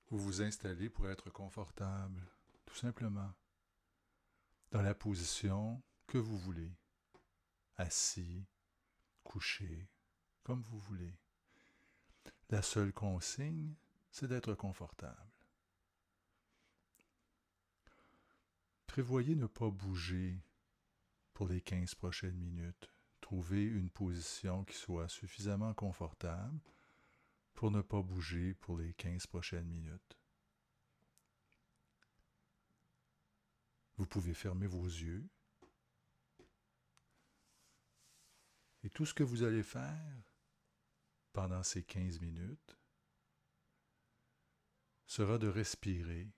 Vous vous installez pour être confortable, tout simplement, dans la position que vous voulez, assis, couché, comme vous voulez. La seule consigne, c'est d'être confortable. Prévoyez ne pas bouger pour les 15 prochaines minutes. Trouvez une position qui soit suffisamment confortable pour ne pas bouger pour les 15 prochaines minutes. Vous pouvez fermer vos yeux et tout ce que vous allez faire pendant ces 15 minutes sera de respirer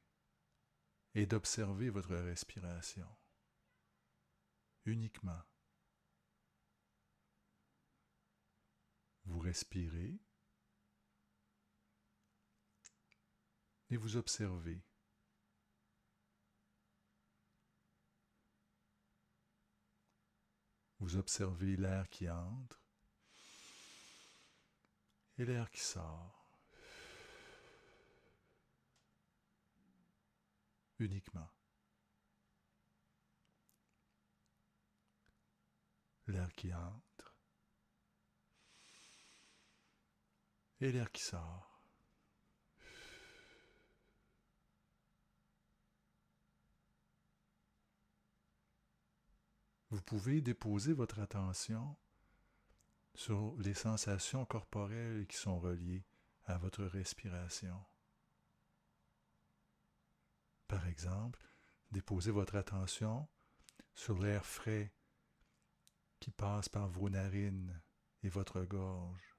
et d'observer votre respiration uniquement. Vous respirez et vous observez. Vous observez l'air qui entre et l'air qui sort. Uniquement. L'air qui entre et l'air qui sort. Vous pouvez déposer votre attention sur les sensations corporelles qui sont reliées à votre respiration. Par exemple, déposez votre attention sur l'air frais qui passe par vos narines et votre gorge.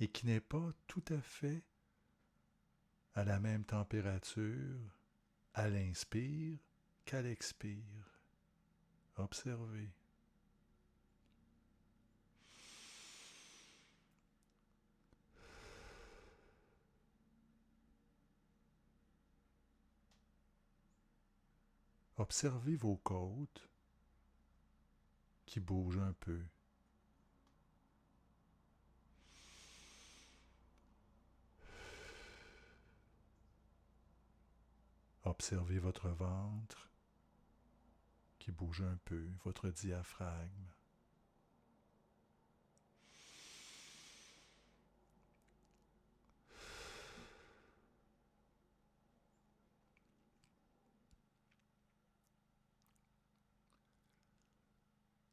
Et qui n'est pas tout à fait à la même température à l'inspire qu'à l'expire. Observez. Observez vos côtes qui bougent un peu. Observez votre ventre qui bouge un peu, votre diaphragme.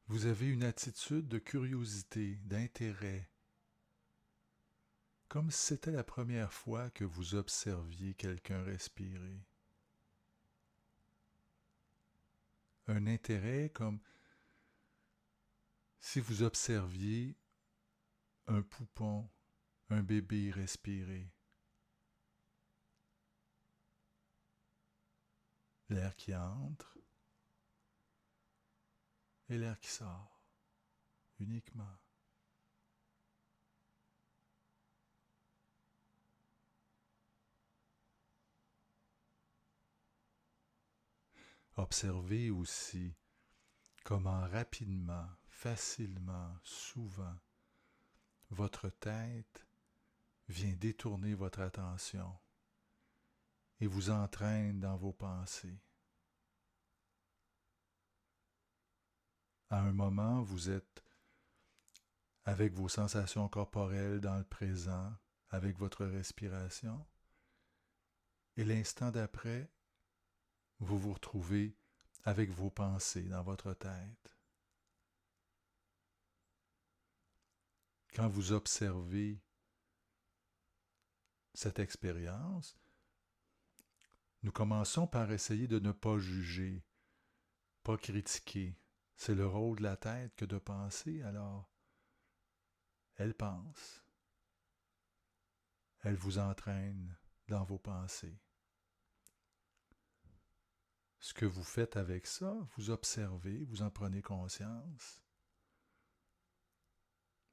Vous avez une attitude de curiosité, d'intérêt, comme si c'était la première fois que vous observiez quelqu'un respirer. Un intérêt comme si vous observiez un poupon, un bébé respirer. L'air qui entre et l'air qui sort, uniquement. Observez aussi comment rapidement, facilement, souvent, votre tête vient détourner votre attention et vous entraîne dans vos pensées. À un moment, vous êtes avec vos sensations corporelles dans le présent, avec votre respiration, et l'instant d'après, vous vous retrouvez avec vos pensées dans votre tête. Quand vous observez cette expérience, nous commençons par essayer de ne pas juger, pas critiquer. C'est le rôle de la tête que de penser, alors elle pense. Elle vous entraîne dans vos pensées. Ce que vous faites avec ça, vous observez, vous en prenez conscience.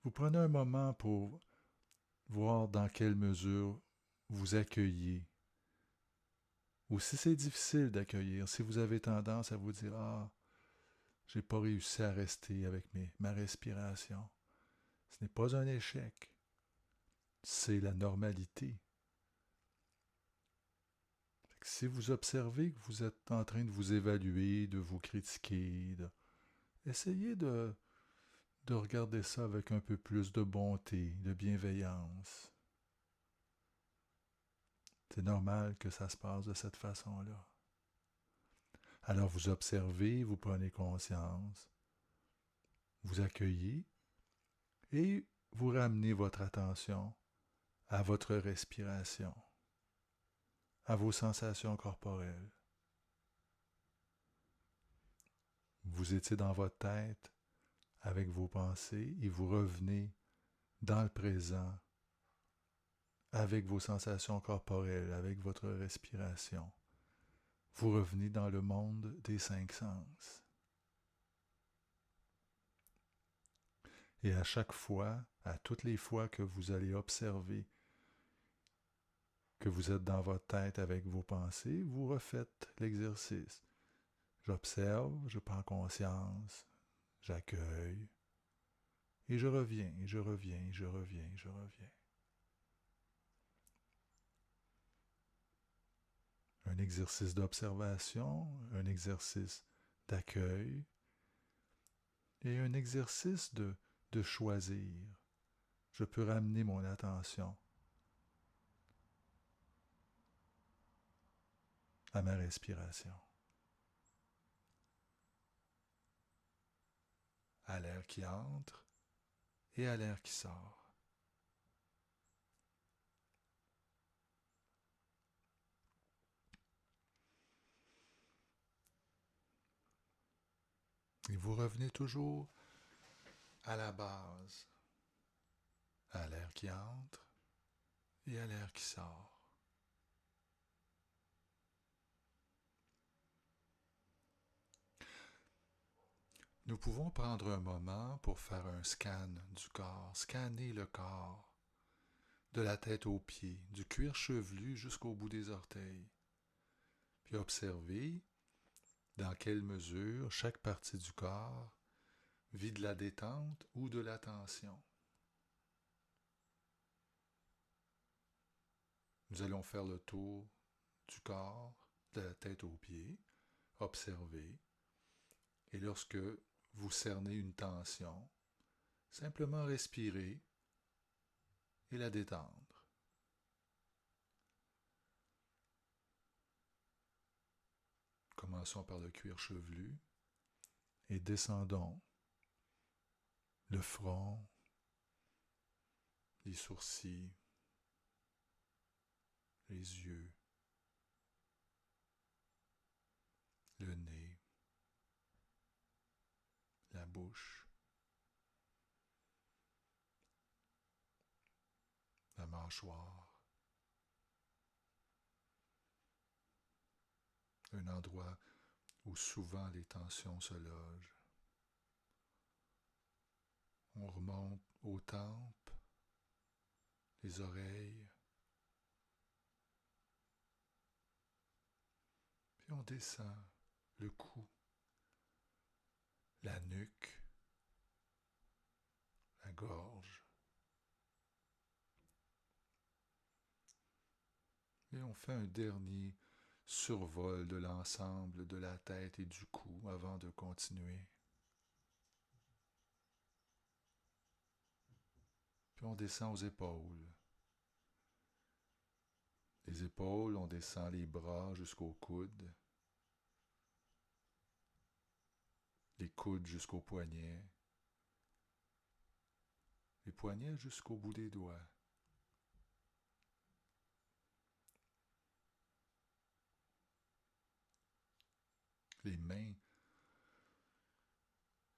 Vous prenez un moment pour voir dans quelle mesure vous accueillez. Ou si c'est difficile d'accueillir, si vous avez tendance à vous dire « Ah, j'ai pas réussi à rester avec ma respiration. Ce n'est pas un échec, c'est la normalité. Si vous observez que vous êtes en train de vous évaluer, de vous critiquer, essayez de regarder ça avec un peu plus de bonté, de bienveillance. C'est normal que ça se passe de cette façon-là. Alors vous observez, vous prenez conscience, vous accueillez et vous ramenez votre attention à votre respiration, à vos sensations corporelles. Vous étiez dans votre tête avec vos pensées et vous revenez dans le présent avec vos sensations corporelles, avec votre respiration. Vous revenez dans le monde des 5 sens. Et à chaque fois, à toutes les fois que vous allez observer que vous êtes dans votre tête avec vos pensées, vous refaites l'exercice. J'observe, je prends conscience, j'accueille, et je reviens, et je reviens, et je reviens, et je reviens. Un exercice d'observation, un exercice d'accueil, et un exercice de choisir. Je peux ramener mon attention à ma respiration, à l'air qui entre et à l'air qui sort. Et vous revenez toujours à la base, à l'air qui entre et à l'air qui sort. Nous pouvons prendre un moment pour faire un scan du corps, scanner le corps, de la tête aux pieds, du cuir chevelu jusqu'au bout des orteils, puis observer dans quelle mesure chaque partie du corps vit de la détente ou de la tension. Nous allons faire le tour du corps, de la tête aux pieds, observer, et lorsque vous cernez une tension, simplement respirer et la détendre. Commençons par le cuir chevelu et descendons le front, les sourcils, les yeux, le nez, la bouche, la mâchoire, un endroit où souvent les tensions se logent. On remonte aux tempes, les oreilles, puis on descend le cou, la nuque, la gorge. Et on fait un dernier survol de l'ensemble de la tête et du cou avant de continuer. Puis on descend aux épaules. Les épaules, on descend les bras jusqu'aux coudes, les coudes jusqu'aux poignets, les poignets jusqu'au bout des doigts. Les mains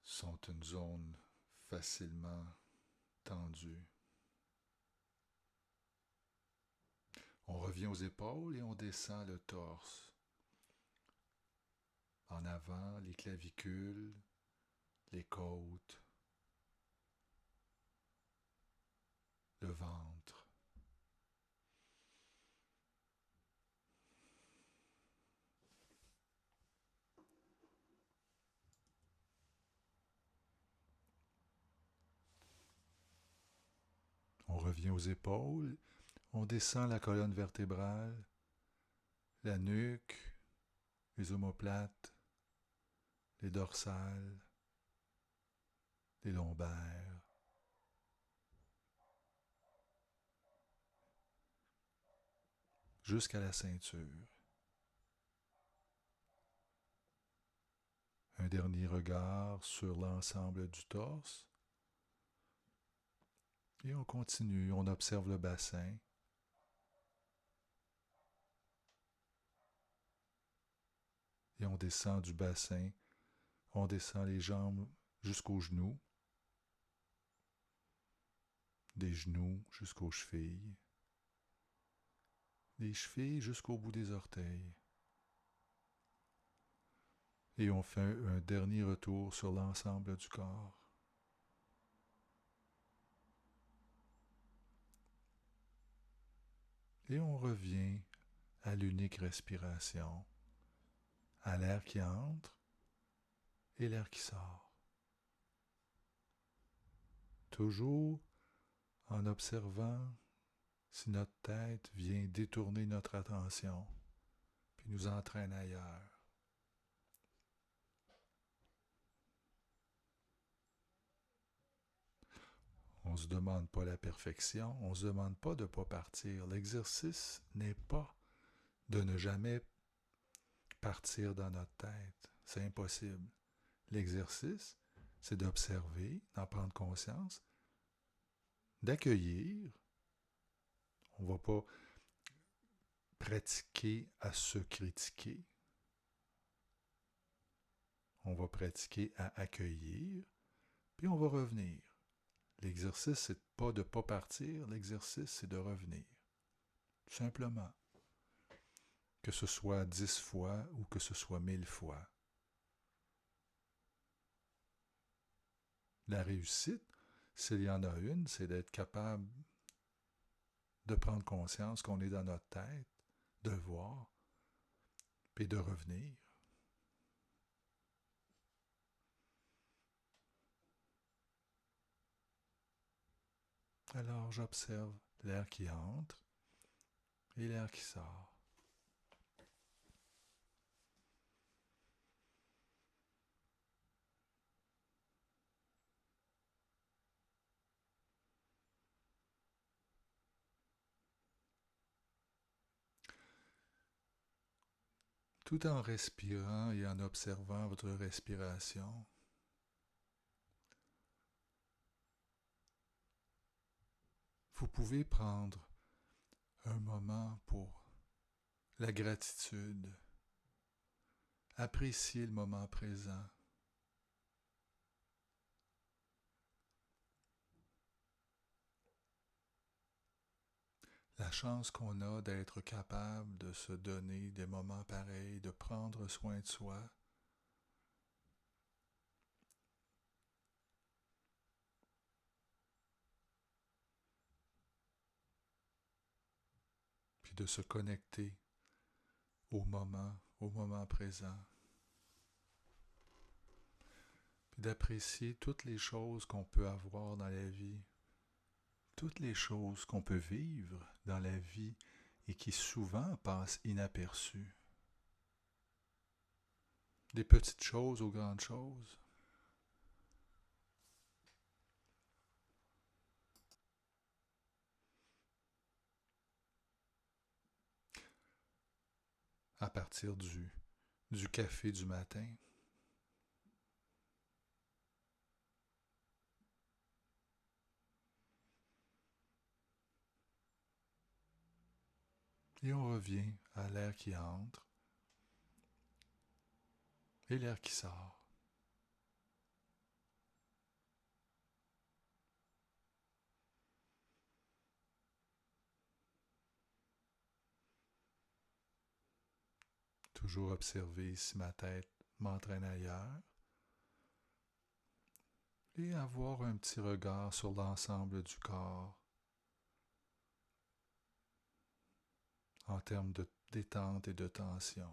sont une zone facilement tendue. On revient aux épaules et on descend le torse. En avant, les clavicules, les côtes, le ventre. revient aux épaules. On descend la colonne vertébrale, la nuque, les omoplates, les dorsales, les lombaires. Jusqu'à la ceinture. Un dernier regard sur l'ensemble du torse. Et on continue, on observe le bassin. Et on descend du bassin, on descend les jambes jusqu'aux genoux, des genoux jusqu'aux chevilles, des chevilles jusqu'au bout des orteils. Et on fait un dernier retour sur l'ensemble du corps. Et on revient à l'unique respiration, à l'air qui entre et l'air qui sort. Toujours en observant si notre tête vient détourner notre attention, puis nous entraîne ailleurs. On ne se demande pas la perfection, on ne se demande pas de ne pas partir. L'exercice n'est pas de ne jamais partir dans notre tête. C'est impossible. L'exercice, c'est d'observer, d'en prendre conscience, d'accueillir. On ne va pas pratiquer à se critiquer. On va pratiquer à accueillir, puis on va revenir. L'exercice, c'est pas de ne pas partir, l'exercice, c'est de revenir. Tout simplement. Que ce soit 10 fois ou que ce soit 1000 fois. La réussite, s'il y en a une, c'est d'être capable de prendre conscience qu'on est dans notre tête, de voir, puis de revenir. Alors j'observe l'air qui entre et l'air qui sort. Tout en respirant et en observant votre respiration, vous pouvez prendre un moment pour la gratitude, apprécier le moment présent. La chance qu'on a d'être capable de se donner des moments pareils, de prendre soin de soi. Puis de se connecter au moment présent. Puis d'apprécier toutes les choses qu'on peut avoir dans la vie, toutes les choses qu'on peut vivre dans la vie et qui souvent passent inaperçues. Des petites choses aux grandes choses. À partir du café du matin. Et on revient à l'air qui entre et l'air qui sort. Toujours observer si ma tête m'entraîne ailleurs. Et avoir un petit regard sur l'ensemble du corps en termes de détente et de tension.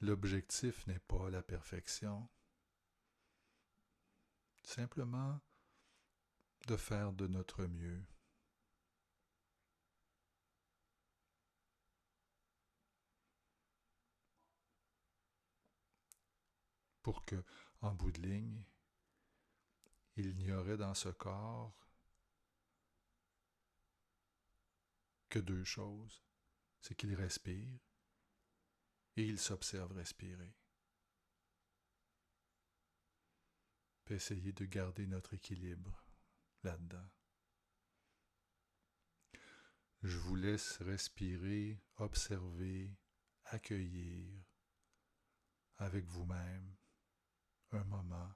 L'objectif n'est pas la perfection, simplement de faire de notre mieux. Pour que, en bout de ligne, il n'y aurait dans ce corps que deux choses. C'est qu'il respire et il s'observe respirer. Puis essayer de garder notre équilibre là-dedans. Je vous laisse respirer, observer, accueillir avec vous-même un moment.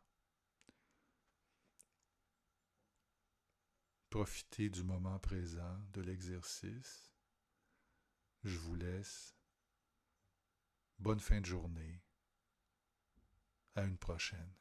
Profitez du moment présent, de l'exercice. Je vous laisse. Bonne fin de journée. À une prochaine.